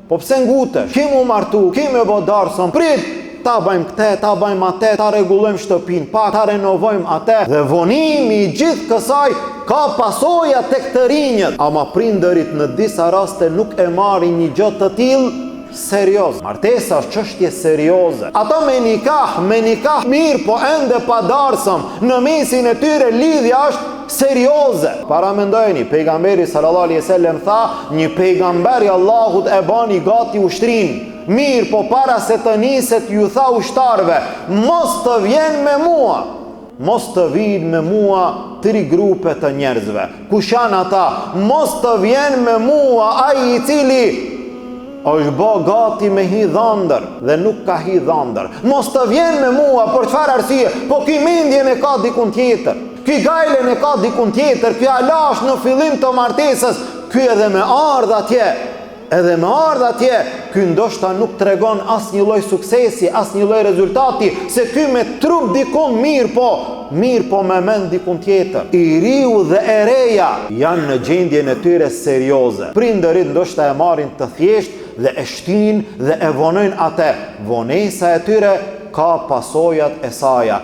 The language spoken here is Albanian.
Po pse ngutesh? Ki mu martu, ki me bodarësën, prit, ta bëjmë këte, ta bëjmë ate, ta regulojmë shtëpin pak, ta renovojmë ate. Dhe vonimi i gjithë kësaj ka pasoja tek të rinjët. Ama prindërit në disa raste nuk e marrin një gjë të tillë serioz. Martesa është çështje serioze. Ata me nikah mirë, po ende pa darësëm, në mesin e tyre lidhja është serioze. Para mendojeni, pejgamberi sallallahu alaihi wasallam tha, një pejgamber i Allahut e bani gati ushtrin. Mirë, po para se të niset ju tha ushtarve, mos të vjen me mua. Mos të vinë me mua 3 grupe të njerëzve. Kush janë ata? Mos të vjen me mua ai i cili është bë gati me hidhandër dhe nuk ka hidhandër. Mos të vjen me mua për çfarë arsye? Po ky mendjen e ka dikun tjetër. Ky gajlen e ka dikun tjetër. Ky alash në fillim të martesës. Ky edhe me ardh atje. Ky ndoshta nuk tregon asnjë lloj suksesi, asnjë lloj rezultati, se ky me trup dikun mirë po me mend dikun tjetër. I riu dhe e reja janë në gjendjen e tyre serioze. Prindërit ndoshta e marrin të thjesht dhe e shtin dhe e vonojnë atë. Vonesa e tyre ka pasojat e saj.